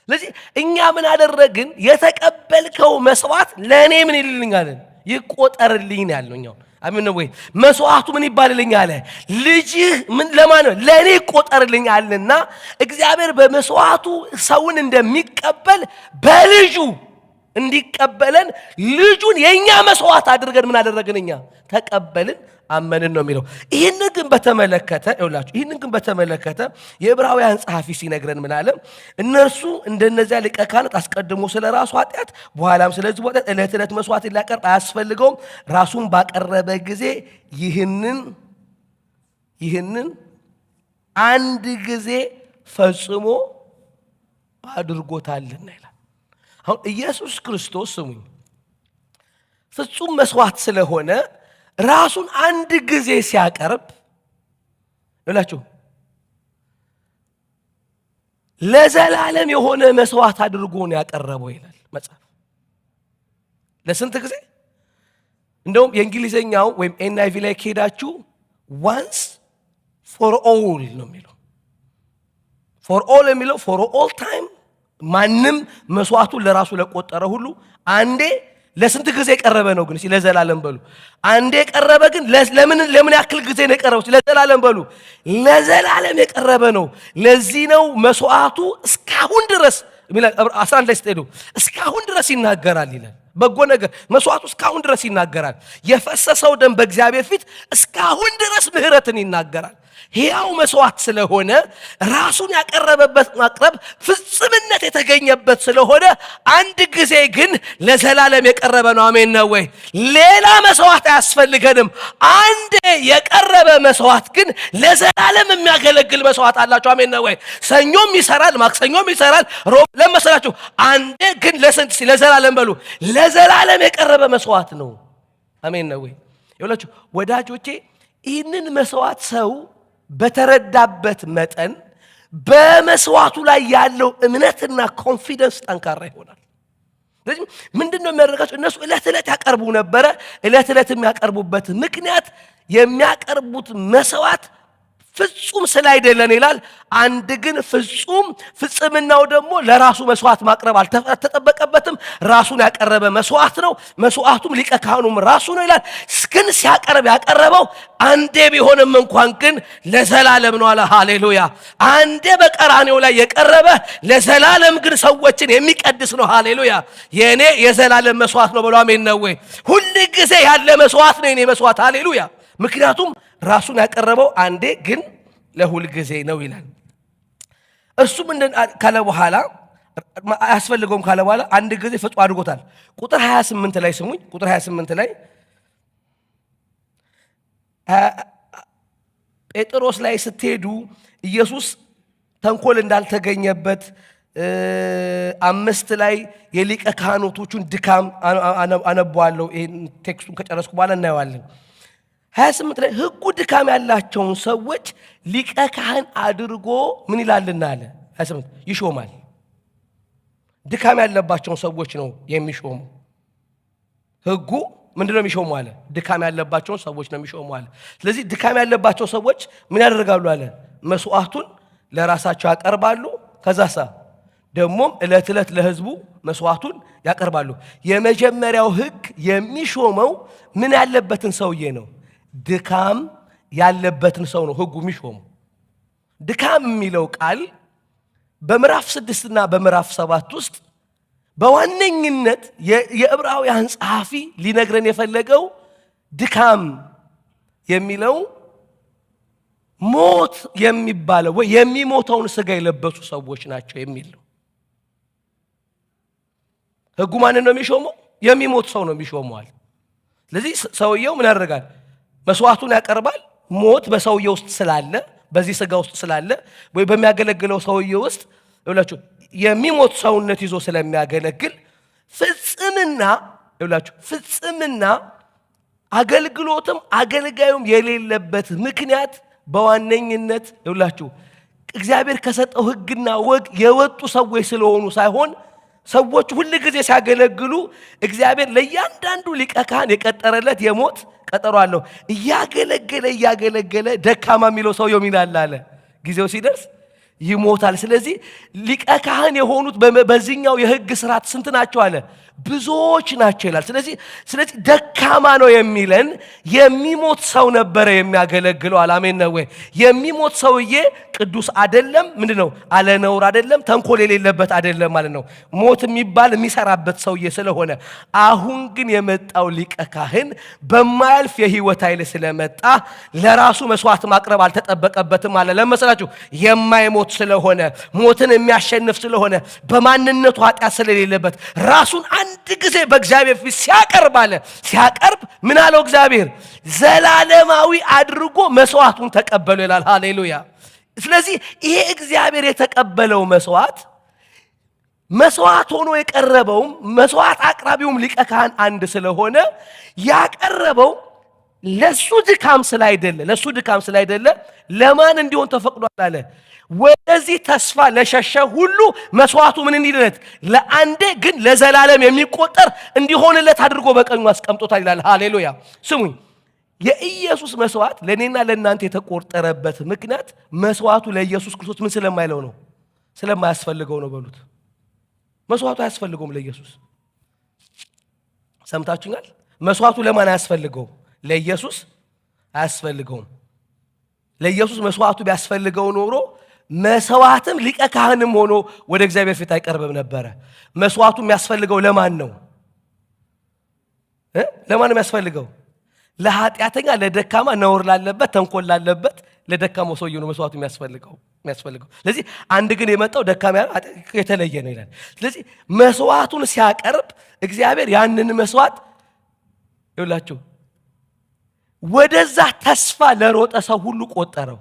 ስለዚህ እኛ ምን አደረግን? የተቀበልከው መስዋዕት ለእኔ ምን ይልልኛል? ይቆጠርልኝ ያለው አሜን ነው ወይ? መስዋዕቱ ምን ይባልልኝ አለ? ልጅህ ምን ለማን ነው? ለኔ ይቆጠርልኝ አለና እግዚአብሔር በመስዋዕቱ ሰውን እንደሚቀበል በልጁ እንዲቀበለን ልጁን የኛ መስዋዕት አድርገን ምን አደረግን? እኛ ተቀበልን፣ አመንን ነው የሚለው። ይህንን ግን በተመለከተ የዕብራውያን ጸሐፊ ሲነግረን ምን አለ? እነርሱ እንደነዚያ ሊቀ ካህናት አስቀድሞ ስለ ራሱ ኃጢአት በኋላም ስለዚህ ኃጢአት ዕለት ዕለት መስዋዕት ሊያቀርብ አያስፈልገውም፣ ራሱን ባቀረበ ጊዜ ይህንን አንድ ጊዜ ፈጽሞ አድርጎታልና ይላል። አሁን ኢየሱስ ክርስቶስ ስሙኝ ፍጹም መስዋዕት ስለሆነ ራሱን አንድ ጊዜ ሲያቀርብ እላችሁ ለዘላለም የሆነ መስዋዕት አድርጎ ነው ያቀረበው ይላል መጽሐፍ። ለስንት ጊዜ? እንደውም የእንግሊዘኛው ወይም ኤንአይቪ ላይ ከሄዳችሁ once for all ነው የሚለው። for all የሚለው for all time ማንም መስዋዕቱን ለራሱ ለቆጠረ ሁሉ አንዴ ለስንት ጊዜ የቀረበ ነው ግን? ለዘላለም በሉ። አንዴ የቀረበ ግን ለምን ያክል ጊዜ ነው የቀረበው? ለዘላለም በሉ። ለዘላለም የቀረበ ነው። ለዚህ ነው መስዋዕቱ እስካሁን ድረስ 11 ላይ ስትሄዱ እስካሁን ድረስ ይናገራል ይላል። በጎ ነገር መስዋዕቱ እስካሁን ድረስ ይናገራል። የፈሰሰው ደም በእግዚአብሔር ፊት እስካሁን ድረስ ምህረትን ይናገራል። ሕያው መስዋዕት ስለሆነ ራሱን ያቀረበበት ማቅረብ ፍጽምነት የተገኘበት ስለሆነ አንድ ጊዜ ግን ለዘላለም የቀረበ ነው። አሜን ነው ወይ? ሌላ መስዋዕት አያስፈልገንም። አንዴ የቀረበ መስዋዕት ግን ለዘላለም የሚያገለግል መስዋዕት አላችሁ። አሜን ነው ወይ? ሰኞም ይሰራል፣ ማክሰኞም ይሰራል፣ ሮብ ለመሰላችሁ። አንዴ ግን ለዘላለም በሉ፣ ለዘላለም የቀረበ መስዋዕት ነው። አሜን ነው ወይ? ይኸውላችሁ ወዳጆቼ ይህንን መስዋዕት ሰው በተረዳበት መጠን በመስዋዕቱ ላይ ያለው እምነትና ኮንፊደንስ ጠንካራ ይሆናል። ስለዚህ ምንድነው የሚያደርጋቸው? እነሱ ዕለት ዕለት ያቀርቡ ነበረ። ዕለት ዕለት የሚያቀርቡበት ምክንያት የሚያቀርቡት መስዋዕት ፍጹም ስላይደለን ይላል። አንድ ግን ፍጽምናው ደግሞ ለራሱ መስዋዕት ማቅረብ አልተጠበቀበትም። ራሱን ያቀረበ መስዋዕት ነው። መስዋዕቱም ሊቀ ካህኑም ራሱ ነው ይላል። ግን ሲያቀርብ ያቀረበው አንዴ ቢሆንም እንኳን ግን ለዘላለም ነው አለ። ሃሌሉያ! አንዴ በቀራኔው ላይ የቀረበ ለዘላለም ግን ሰዎችን የሚቀድስ ነው። ሃሌሉያ! የኔ የዘላለም መስዋዕት ነው ብሎ አሜን ነው ወይ? ሁሉ ጊዜ ያለ መስዋዕት ነው የኔ መስዋዕት። ሃሌሉያ! ምክንያቱም ራሱን ያቀረበው አንዴ ግን ለሁል ጊዜ ነው ይላል። እሱ ምንድን ካለ በኋላ አያስፈልገውም ካለ በኋላ አንድ ጊዜ ፍጹም አድርጎታል። ቁጥር 28 ላይ ስሙኝ። ቁጥር 28 ላይ ጴጥሮስ ላይ ስትሄዱ ኢየሱስ ተንኮል እንዳልተገኘበት 5 ላይ የሊቀ ካህናቶቹን ድካም አነባዋለሁ። ይሄን ቴክስቱን ከጨረስኩ በኋላ እናየዋለን። 28 ላይ ሕጉ ድካም ያላቸውን ሰዎች ሊቀ ካህን አድርጎ ምን ይላልና አለ 28 ይሾማል። ድካም ያለባቸውን ሰዎች ነው የሚሾሙ። ሕጉ ምንድነው የሚሾሙ አለ? ድካም ያለባቸውን ሰዎች ነው የሚሾሙ አለ። ስለዚህ ድካም ያለባቸው ሰዎች ምን ያደርጋሉ አለ? መስዋዕቱን ለራሳቸው ያቀርባሉ። ከዛሳ ደግሞም ዕለት ዕለት ለሕዝቡ መስዋዕቱን ያቀርባሉ። የመጀመሪያው ሕግ የሚሾመው ምን ያለበትን ሰውዬ ነው? ድካም ያለበትን ሰው ነው ሕጉ የሚሾመው። ድካም የሚለው ቃል በምዕራፍ 6 እና በምዕራፍ 7 ውስጥ በዋነኝነት የዕብራውያን ጸሐፊ ሊነግረን የፈለገው ድካም የሚለው ሞት የሚባለው ወይ የሚሞተውን ሥጋ የለበሱ ሰዎች ናቸው የሚል ነው። ሕጉ ማንን ነው የሚሾመው? የሚሞት ሰው ነው የሚሾመዋል። ስለዚህ ሰውየው ምን ያደርጋል? መስዋዕቱን ያቀርባል። ሞት በሰውየው ውስጥ ስላለ፣ በዚህ ሥጋ ውስጥ ስላለ ወይ በሚያገለግለው ሰውየው ውስጥ ይኸውላችሁ የሚሞት ሰውነት ይዞ ስለሚያገለግል ፍጽምና አገልግሎትም አገልጋዩም የሌለበት ምክንያት በዋነኝነት ይኸውላችሁ እግዚአብሔር ከሰጠው ሕግና ወግ የወጡ ሰዎች ስለሆኑ ሳይሆን ሰዎች ሁሉ ጊዜ ሲያገለግሉ እግዚአብሔር ለእያንዳንዱ ሊቀ ካህን የቀጠረለት የሞት ቀጠሮ አለው። እያገለገለ ደካማ የሚለው ሰውየው ይላል አለ ጊዜው ሲደርስ ይሞታል። ስለዚህ ሊቀ ካህን የሆኑት በዚህኛው የሕግ ስርዓት ስንት ናቸው አለ? ብዙዎች ናቸው ይላል። ስለዚህ ደካማ ነው የሚለን የሚሞት ሰው ነበረ የሚያገለግለው። አሜን ነው ወይ? የሚሞት ሰውዬ ቅዱስ አይደለም። ምንድነው? አለ ነውር አይደለም፣ ተንኮል የሌለበት አይደለም ማለት ነው። ሞት የሚባል የሚሰራበት ሰውዬ ስለሆነ አሁን ግን የመጣው ሊቀ ካህን በማያልፍ የሕይወት ኃይል ስለመጣ ለራሱ መስዋዕት ማቅረብ አልተጠበቀበትም አለ። ለመሰላችሁ የማይሞት ስለሆነ ሞትን የሚያሸንፍ ስለሆነ በማንነቱ ኃጢአት ስለሌለበት ራሱን አንድ ጊዜ በእግዚአብሔር ፊት ሲያቀርብ ምን አለው እግዚአብሔር? ዘላለማዊ አድርጎ መስዋዕቱን ተቀበሉ ይላል። ሃሌሉያ! ስለዚህ ይሄ እግዚአብሔር የተቀበለው መስዋዕት ሆኖ የቀረበውም መስዋዕት አቅራቢውም ሊቀ ካህን አንድ ስለሆነ ያቀረበው ለሱ ድካም ስላይደለ ለማን እንዲሆን ተፈቅዷል አለ? ወደዚህ ተስፋ ለሸሸ ሁሉ መስዋዕቱ ምን እንዲለት ለአንዴ ግን ለዘላለም የሚቆጠር እንዲሆንለት አድርጎ በቀኙ አስቀምጦታል ይላል። ሃሌሉያ! ስሙኝ፣ የኢየሱስ መስዋዕት ለእኔና ለእናንተ የተቆጠረበት ምክንያት መስዋዕቱ ለኢየሱስ ክርስቶስ ምን ስለማይለው ነው? ስለማያስፈልገው ነው በሉት። መስዋዕቱ አያስፈልገውም ለኢየሱስ። ሰምታችሁኛል? መስዋዕቱ ለማን አያስፈልገው? ለኢየሱስ አያስፈልገውም። ለኢየሱስ መስዋዕቱ ቢያስፈልገው ኖሮ መስዋዕትም ሊቀ ካህንም ሆኖ ወደ እግዚአብሔር ፊት አይቀርብም ነበረ። መስዋዕቱ የሚያስፈልገው ለማን ነው? ለማን ነው የሚያስፈልገው? ለኃጢአተኛ፣ ለደካማ፣ ነውር ላለበት፣ ተንኮል ላለበት ለደካማው ሰውዬ ነው መስዋዕቱ የሚያስፈልገው። ስለዚህ አንድ ግን የመጣው ደካማ የተለየ ነው ይላል። ስለዚህ መስዋዕቱን ሲያቀርብ እግዚአብሔር ያንን መስዋዕት ይውላችሁ ወደዛ ተስፋ ለሮጠ ሰው ሁሉ ቆጠረው።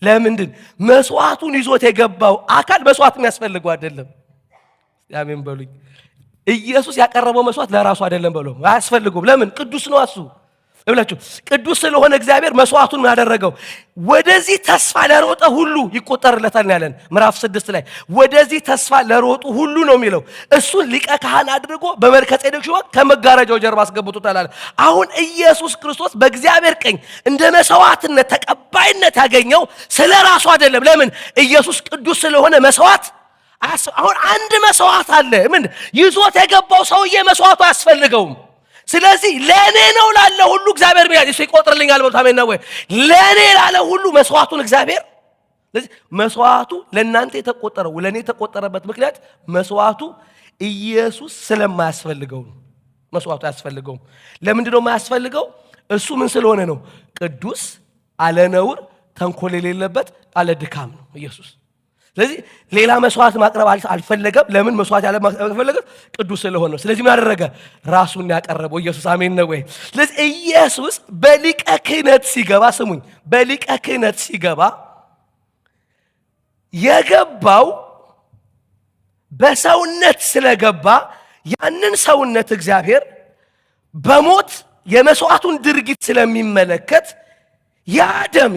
ለምንድን? መስዋዕቱን ይዞት የገባው አካል መስዋዕት የሚያስፈልገው አይደለም። አሜን በሉኝ። ኢየሱስ ያቀረበው መስዋዕት ለራሱ አይደለም በሉ፣ አያስፈልገውም። ለምን? ቅዱስ ነው እሱ። ይብላችሁ ቅዱስ ስለሆነ እግዚአብሔር መስዋዕቱን ያደረገው ወደዚህ ተስፋ ለሮጠ ሁሉ ይቆጠርለታል ያለን ምዕራፍ 6 ላይ ወደዚህ ተስፋ ለሮጡ ሁሉ ነው የሚለው። እሱን ሊቀ ካህን አድርጎ በመልከጼዴቅ ሹመት ከመጋረጃው ጀርባ አስገብቶታል አለ። አሁን ኢየሱስ ክርስቶስ በእግዚአብሔር ቀኝ እንደ መስዋዕትነት ተቀባይነት ያገኘው ስለ ራሱ አይደለም። ለምን? ኢየሱስ ቅዱስ ስለሆነ መስዋዕት አሁን አንድ መስዋዕት አለ። ምን ይዞት የገባው ሰውዬ መስዋዕቱ አያስፈልገውም። ስለዚህ ለኔ ነው ላለ ሁሉ እግዚአብሔር ቢያጅ እሱ ይቆጥርልኛል ማለት አሜን ነው ወይ? ለኔ ላለ ሁሉ መስዋዕቱን እግዚአብሔር። ስለዚህ መስዋዕቱ ለእናንተ የተቆጠረው ለኔ የተቆጠረበት ምክንያት መስዋዕቱ ኢየሱስ ስለማያስፈልገው ነው። መስዋዕቱ አያስፈልገውም። ለምንድን ነው የማያስፈልገው? እሱ ምን ስለሆነ ነው? ቅዱስ፣ አለ ነውር፣ ተንኮል የሌለበት፣ አለ ድካም ነው ኢየሱስ። ስለዚህ ሌላ መስዋዕት ማቅረብ አልፈለገም። ለምን? መስዋዕት ያለ ማቅረብ ቅዱስ ስለሆነ ነው። ስለዚህ ምን አደረገ? ራሱን ያቀረበው ኢየሱስ። አሜን ነው ወይ? ስለዚህ ኢየሱስ በሊቀ ክህነት ሲገባ፣ ስሙኝ፣ በሊቀ ክህነት ሲገባ የገባው በሰውነት ስለገባ ያንን ሰውነት እግዚአብሔር በሞት የመስዋዕቱን ድርጊት ስለሚመለከት ያደም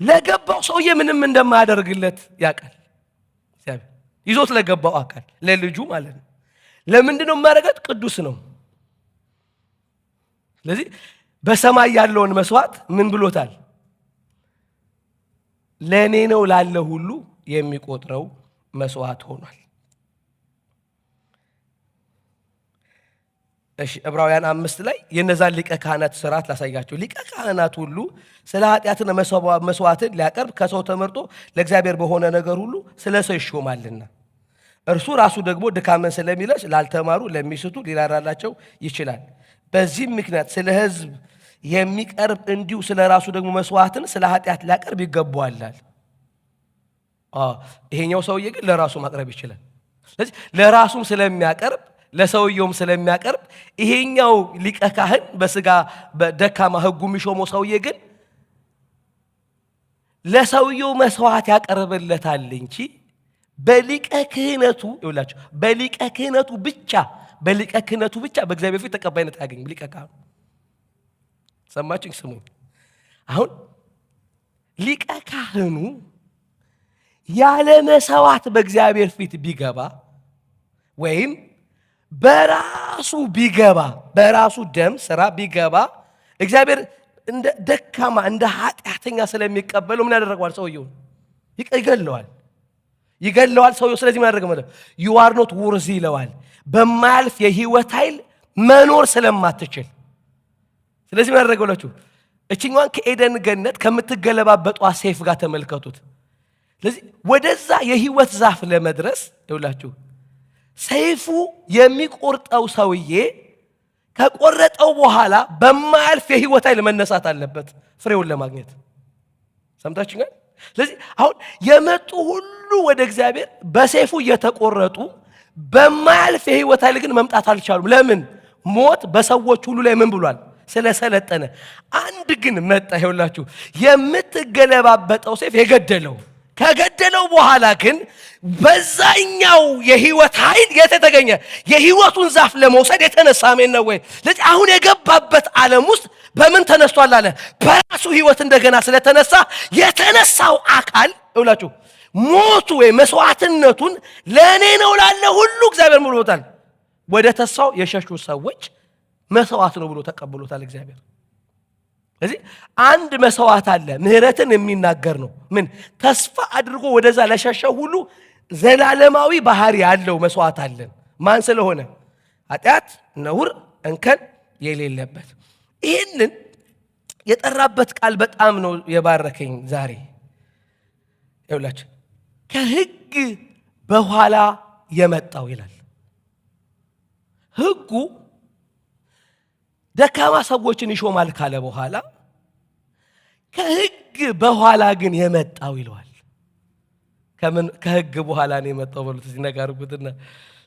ለገባው ሰውዬ ምንም እንደማያደርግለት ያውቃል። እግዚአብሔር ይዞት ለገባው አካል ለልጁ ማለት ነው። ለምንድን ነው የማያደርገት? ቅዱስ ነው። ስለዚህ በሰማይ ያለውን መስዋዕት ምን ብሎታል? ለኔ ነው ላለ ሁሉ የሚቆጥረው መስዋዕት ሆኗል። እሺ ዕብራውያን 5 ላይ የነዛን ሊቀ ካህናት ሥርዓት ላሳያችሁ። ሊቀ ካህናት ሁሉ ስለ ኃጢአትና መስዋዕትን ሊያቀርብ ከሰው ተመርጦ ለእግዚአብሔር በሆነ ነገር ሁሉ ስለ ሰው ይሾማልና እርሱ ራሱ ደግሞ ድካምን ስለሚለብስ ላልተማሩ ለሚስቱ ሊራራላቸው ይችላል። በዚህም ምክንያት ስለ ሕዝብ የሚቀርብ እንዲሁ ስለ ራሱ ደግሞ መስዋዕትን ስለ ኃጢአት ሊያቀርብ ይገባዋል። ይሄኛው ሰውዬ ግን ለራሱ ማቅረብ ይችላል። ስለዚህ ለራሱም ስለሚያቀርብ ለሰውየውም ስለሚያቀርብ ይሄኛው ሊቀ ካህን በስጋ በደካማ ሕጉ የሚሾመው ሰውዬ ግን ለሰውየው መስዋዕት ያቀርብለታል እንጂ በሊቀ ክህነቱ ይውላችሁ በሊቀ ክህነቱ ብቻ በእግዚአብሔር ፊት ተቀባይነት ያገኝ ሊቀ ካህኑ። ሰማችሁኝ? ስሙኝ። አሁን ሊቀ ካህኑ ያለ መስዋዕት በእግዚአብሔር ፊት ቢገባ ወይም በራሱ ደም ስራ ቢገባ እግዚአብሔር እንደ ደካማ እንደ ኃጢአተኛ ስለሚቀበለው ምን ያደርገዋል? ሰውየው ይገለዋል ሰውየው። ስለዚህ ምን ያደርገ ማለት you are not worthy ይለዋል። በማያልፍ የህይወት ኃይል መኖር ስለማትችል። ስለዚህ ምን ያደርገውላችሁ? እቺኛዋን ከኤደን ገነት ከምትገለባበጧ ሰይፍ ጋር ተመልከቱት። ስለዚህ ወደዛ የህይወት ዛፍ ለመድረስ ይውላችሁ ሰይፉ የሚቆርጠው ሰውዬ ከቆረጠው በኋላ በማያልፍ የህይወት ኃይል መነሳት አለበት ፍሬውን ለማግኘት። ሰምታችሁኛል? ስለዚህ አሁን የመጡ ሁሉ ወደ እግዚአብሔር በሰይፉ እየተቆረጡ በማያልፍ የህይወት ኃይል ግን መምጣት አልቻሉም። ለምን? ሞት በሰዎች ሁሉ ላይ ምን ብሏል? ስለሰለጠነ። አንድ ግን መጣ። ይኸውላችሁ የምትገለባበጠው ሰይፍ ከገደለው በኋላ ግን በዛኛው የህይወት ኃይል የተገኘ የህይወቱን ዛፍ ለመውሰድ የተነሳ አሜን ነው ወይ? ስለዚህ አሁን የገባበት ዓለም ውስጥ በምን ተነስቷል አለ? በራሱ ህይወት እንደገና ስለተነሳ የተነሳው አካል ይውላችሁ ሞቱ ወይ መስዋዕትነቱን ለኔ ነው ላለ ሁሉ እግዚአብሔር ብሎታል። ወደ ተስፋው የሸሹ ሰዎች መስዋዕት ነው ብሎ ተቀብሎታል እግዚአብሔር። ስለዚህ አንድ መስዋዕት አለ ምህረትን የሚናገር ነው። ምን ተስፋ አድርጎ ወደዛ ለሸሸው ሁሉ ዘላለማዊ ባህሪ ያለው መስዋዕት አለን። ማን ስለሆነ? ኃጢአት ነውር እንከን የሌለበት። ይህንን የጠራበት ቃል በጣም ነው የባረከኝ ዛሬ። ይኸውላችሁ ከሕግ በኋላ የመጣው ይላል። ሕጉ ደካማ ሰዎችን ይሾማል ካለ በኋላ ከሕግ በኋላ ግን የመጣው ይለዋል። ከሕግ በኋላ ነው የመጣው በሉት ሲነጋርጉትና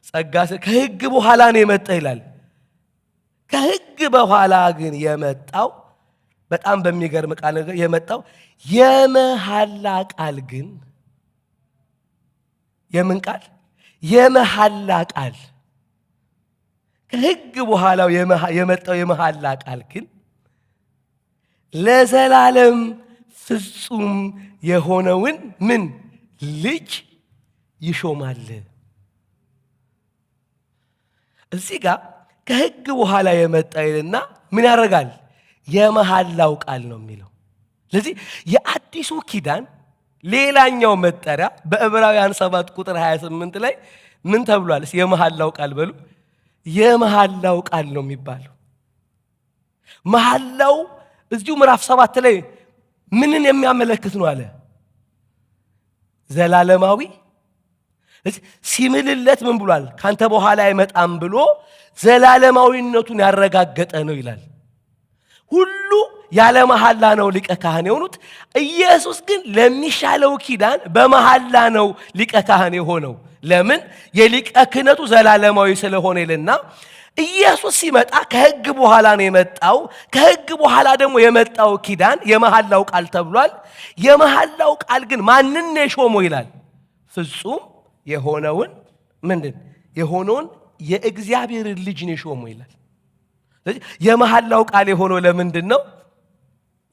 ጸጋ ከሕግ በኋላ ነው የመጣ ይላል። ከሕግ በኋላ ግን የመጣው በጣም በሚገርም ቃል ነገር የመጣው የመሐላ ቃል ግን የምን ቃል? የመሐላ ቃል። ከሕግ በኋላው የመጣው የመሐላ ቃል ግን ለዘላለም ፍጹም የሆነውን ምን ልጅ ይሾማል። እዚህ ጋር ከሕግ በኋላ የመጣ ይልና ምን ያደርጋል? የመሐላው ቃል ነው የሚለው። ስለዚህ የአዲሱ ኪዳን ሌላኛው መጠሪያ በዕብራውያን 7 ቁጥር 28 ላይ ምን ተብሏል? የመሐላው ቃል በሉ። የመሐላው ቃል ነው የሚባለው። መሐላው እዚሁ ምዕራፍ 7 ላይ ምንን የሚያመለክት ነው አለ? ዘላለማዊ ሲምልለት ምን ብሏል? ካንተ በኋላ አይመጣም ብሎ ዘላለማዊነቱን ያረጋገጠ ነው ይላል። ሁሉ ያለ መሐላ ነው ሊቀ ካህን የሆኑት። ኢየሱስ ግን ለሚሻለው ኪዳን በመሐላ ነው ሊቀ ካህን የሆነው። ለምን? የሊቀ ክህነቱ ዘላለማዊ ስለሆነ ይልና ኢየሱስ ሲመጣ ከሕግ በኋላ ነው የመጣው። ከሕግ በኋላ ደግሞ የመጣው ኪዳን የመሐላው ቃል ተብሏል። የመሐላው ቃል ግን ማንን ነው የሾመው ይላል? ፍጹም የሆነውን ምንድን የሆነውን የእግዚአብሔር ልጅ ነው የሾመው ይላል። የመሐላው ቃል የሆነው ለምንድን ነው?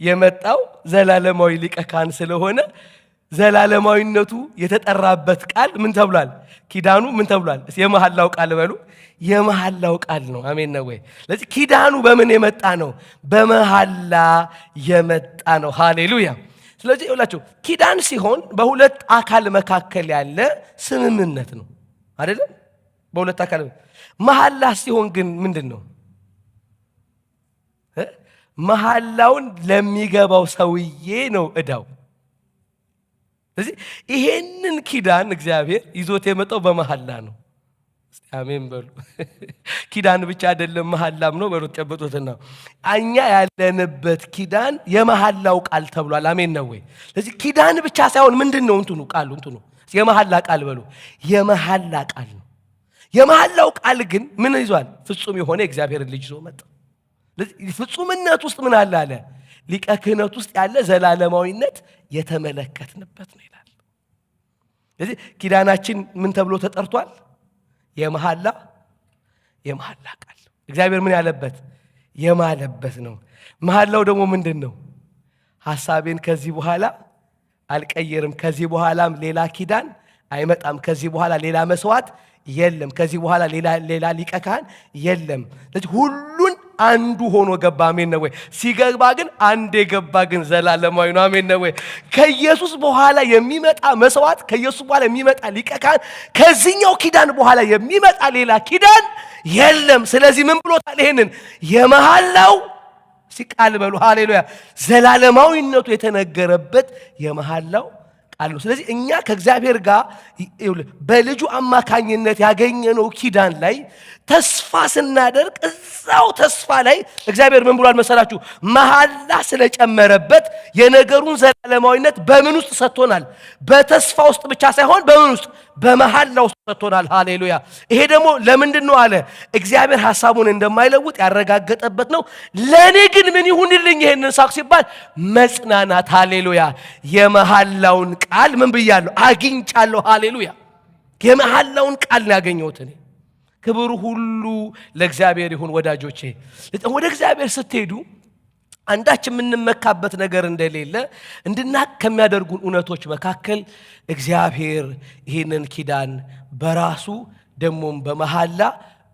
የመጣው ዘላለማዊ ሊቀ ካህን ስለሆነ ዘላለማዊነቱ የተጠራበት ቃል ምን ተብሏል? ኪዳኑ ምን ተብሏል? የመሐላው ቃል በሉ። የመሐላው ቃል ነው። አሜን ነው ወይ? ስለዚህ ኪዳኑ በምን የመጣ ነው? በመሐላ የመጣ ነው። ሃሌሉያ። ስለዚህ ይኸውላችሁ ኪዳን ሲሆን በሁለት አካል መካከል ያለ ስምምነት ነው አይደለም? በሁለት አካል። መሐላ ሲሆን ግን ምንድን ነው? መሐላውን ለሚገባው ሰውዬ ነው እዳው። ስለዚህ ይሄንን ኪዳን እግዚአብሔር ይዞት የመጣው በመሐላ ነው። እስቲ አሜን በሉ። ኪዳን ብቻ አይደለም መሐላም ነው። በሩት ጨበጡትና እኛ ያለንበት ኪዳን የመሐላው ቃል ተብሏል። አሜን ነው ወይ? ስለዚህ ኪዳን ብቻ ሳይሆን ምንድነው እንትኑ ቃሉ እንትኑ የመሐላ ቃል በሉ። የመሐላ ቃል ነው። የመሐላው ቃል ግን ምን ይዟል? ፍጹም የሆነ እግዚአብሔር ልጅ ይዞ መጣ። ስለዚህ ፍጹምነት ውስጥ ምን አለ አለ? ሊቀ ክህነት ውስጥ ያለ ዘላለማዊነት የተመለከትንበት ነው ይላል። ስለዚህ ኪዳናችን ምን ተብሎ ተጠርቷል? የመሐላ ቃል። እግዚአብሔር ምን ያለበት? የማለበት ነው። መሐላው ደግሞ ምንድን ነው? ሐሳቤን ከዚህ በኋላ አልቀየርም፣ ከዚህ በኋላም ሌላ ኪዳን አይመጣም፣ ከዚህ በኋላ ሌላ መስዋዕት የለም፣ ከዚህ በኋላ ሌላ ሊቀ ካህን የለም። ስለዚህ ሁሉን አንዱ ሆኖ ገባ። አሜን ነው ወይ? ሲገባ ግን አንድ የገባ ግን ዘላለማዊ ነው። አሜን ነው ወይ? ከኢየሱስ በኋላ የሚመጣ መስዋዕት፣ ከኢየሱስ በኋላ የሚመጣ ሊቀ ካህን፣ ከዚህኛው ኪዳን በኋላ የሚመጣ ሌላ ኪዳን የለም። ስለዚህ ምን ብሎታል? ይሄንን የመሐላው ሲቃል በሉ። ሃሌሉያ። ዘላለማዊነቱ የተነገረበት የመሐላው ቃል ነው። ስለዚህ እኛ ከእግዚአብሔር ጋር በልጁ አማካኝነት ያገኘነው ኪዳን ላይ ተስፋ ስናደርግ እዛው ተስፋ ላይ እግዚአብሔር ምን ብሏል መሰላችሁ? መሐላ ስለጨመረበት የነገሩን ዘላለማዊነት በምን ውስጥ ሰጥቶናል? በተስፋ ውስጥ ብቻ ሳይሆን በምን ውስጥ? በመሐላ ውስጥ ሰጥቶናል። ሃሌሉያ። ይሄ ደግሞ ለምንድን ነው አለ? እግዚአብሔር ሐሳቡን እንደማይለውጥ ያረጋገጠበት ነው። ለኔ ግን ምን ይሁንልኝ ይሄንን ሳቅ ሲባል መጽናናት። ሃሌሉያ። የመሐላውን ቃል ምን ብያለሁ? አግኝቻለሁ። ሃሌሉያ። የመሐላውን ቃል ነው ያገኘሁት እኔ። ክብሩ ሁሉ ለእግዚአብሔር ይሁን። ወዳጆቼ ወደ እግዚአብሔር ስትሄዱ አንዳች የምንመካበት ነገር እንደሌለ እንድናቅ ከሚያደርጉን እውነቶች መካከል እግዚአብሔር ይህንን ኪዳን በራሱ ደሞም በመሐላ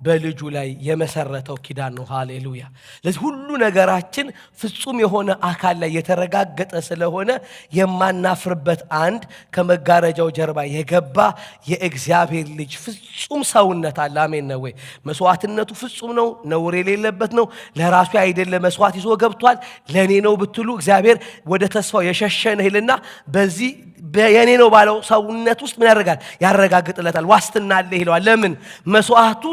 በልጁ ላይ የመሰረተው ኪዳን ነው። ሃሌሉያ። ለዚህ ሁሉ ነገራችን ፍጹም የሆነ አካል ላይ የተረጋገጠ ስለሆነ የማናፍርበት አንድ ከመጋረጃው ጀርባ የገባ የእግዚአብሔር ልጅ ፍጹም ሰውነት አለ። አሜን ነው ወይ? መስዋዕትነቱ ፍጹም ነው፣ ነውር የሌለበት ነው። ለራሱ አይደለ መስዋዕት ይዞ ገብቷል። ለኔ ነው ብትሉ እግዚአብሔር ወደ ተስፋው የሸሸነ ይልና በዚህ የኔ ነው ባለው ሰውነት ውስጥ ምን ያደርጋል? ያረጋግጥለታል። ዋስትና አለ ይለዋል። ለምን? መስዋዕቱ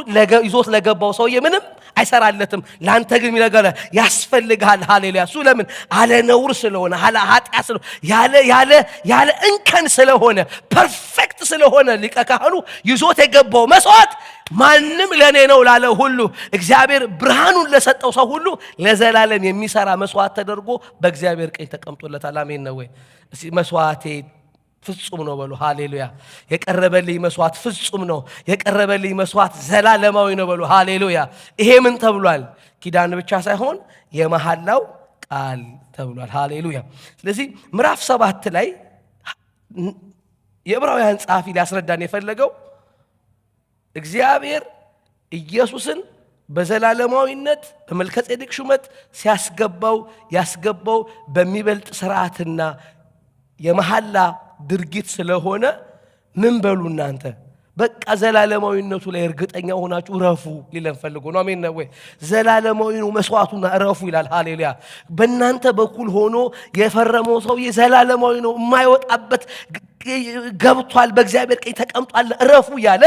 ይዞት ለገባው ሰውዬ ምንም አይሰራለትም። ላንተ ግን የሚነገር ያስፈልግሃል። ሃሌሉያ። እሱ ለምን? አለ ነውር ስለሆነ፣ አለ ኃጢአት ስለሆነ፣ ያለ እንከን ስለሆነ፣ ፐርፌክት ስለሆነ ሊቀ ካህኑ ይዞት የገባው መስዋዕት ማንም ለኔ ነው ላለ ሁሉ እግዚአብሔር ብርሃኑን ለሰጠው ሰው ሁሉ ለዘላለም የሚሰራ መስዋዕት ተደርጎ በእግዚአብሔር ቀኝ ተቀምጦለታል። አሜን ነው ወይ? እስቲ መስዋዕቴ ፍጹም ነው በሉ። ሃሌሉያ። የቀረበልኝ መስዋዕት ፍጹም ነው። የቀረበልኝ መስዋዕት ዘላለማዊ ነው በሉ። ሃሌሉያ። ይሄ ምን ተብሏል? ኪዳን ብቻ ሳይሆን የመሐላው ቃል ተብሏል። ሃሌሉያ። ስለዚህ ምዕራፍ 7 ላይ የዕብራውያን ጸሐፊ ሊያስረዳን የፈለገው እግዚአብሔር ኢየሱስን በዘላለማዊነት በመልከጼዴቅ ሹመት ያስገባው በሚበልጥ ሥርዓትና የመሐላ ድርጊት ስለሆነ ምን በሉ እናንተ በቃ ዘላለማዊነቱ ላይ እርግጠኛ ሆናችሁ ረፉ ሊለን ፈልጎ ነው። አሜን ነው ወይ? ዘላለማዊ ነው መስዋዕቱና ረፉ ይላል። ሃሌሉያ። በእናንተ በኩል ሆኖ የፈረመው ሰውዬ ዘላለማዊ ነው፣ የማይወጣበት ገብቷል፣ በእግዚአብሔር ቀኝ ተቀምጧል፣ ረፉ ያለ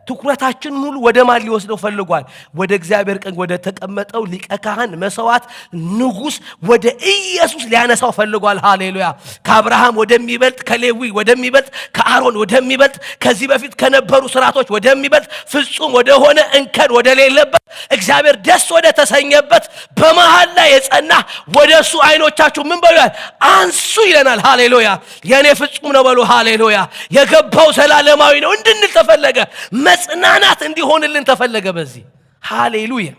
ትኩረታችን ሙሉ ወደ ማን ሊወስደው ፈልጓል? ወደ እግዚአብሔር ቀኝ ወደ ተቀመጠው ሊቀ ካህን መስዋዕት ንጉሥ ወደ ኢየሱስ ሊያነሳው ፈልጓል። ሃሌሉያ። ከአብርሃም ወደሚበልጥ፣ ከሌዊ ወደሚበልጥ፣ ከአሮን ወደሚበልጥ፣ ከዚህ በፊት ከነበሩ ስርዓቶች ወደሚበልጥ ፍጹም ወደሆነ እንከን ወደሌለበት እግዚአብሔር ደስ ወደ ተሰኘበት በመሃል ላይ የጸና ወደ እሱ አይኖቻችሁ ምን በሉያል? አንሱ ይለናል። ሃሌሉያ። የኔ ፍጹም ነው በሉ። ሃሌሉያ። የገባው ዘላለማዊ ነው እንድንል ተፈለገ። መጽናናት እንዲሆንልን ተፈለገ በዚህ። ሃሌሉያ።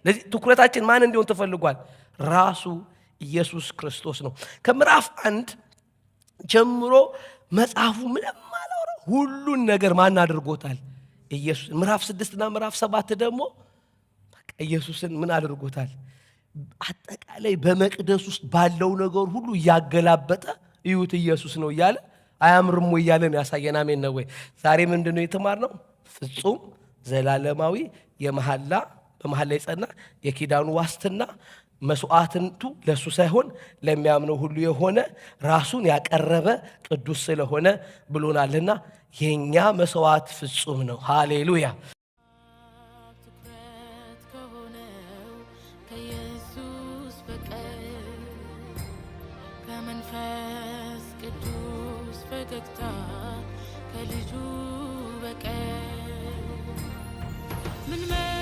ለዚህ ትኩረታችን ማን እንዲሆን ተፈልጓል? ራሱ ኢየሱስ ክርስቶስ ነው። ከምዕራፍ 1 ጀምሮ መጽሐፉ ምንም አላወራም። ሁሉን ነገር ማን አድርጎታል? ኢየሱስ። ምዕራፍ 6 እና ምዕራፍ 7 ደግሞ በቃ ኢየሱስን ምን አድርጎታል? አጠቃላይ በመቅደስ ውስጥ ባለው ነገር ሁሉ እያገላበጠ እዩት ኢየሱስ ነው እያለ አያምርም ወይ እያለ ነው ያሳየን። አሜን ነው ወይ? ዛሬ ምንድነው የተማርነው? ፍጹም ዘላለማዊ በመሐላ የጸና የኪዳኑ ዋስትና መስዋዕትነቱ ለሱ ሳይሆን ለሚያምነው ሁሉ የሆነ ራሱን ያቀረበ ቅዱስ ስለሆነ ብሎናልና የኛ መስዋዕት ፍጹም ነው። ሃሌሉያ። من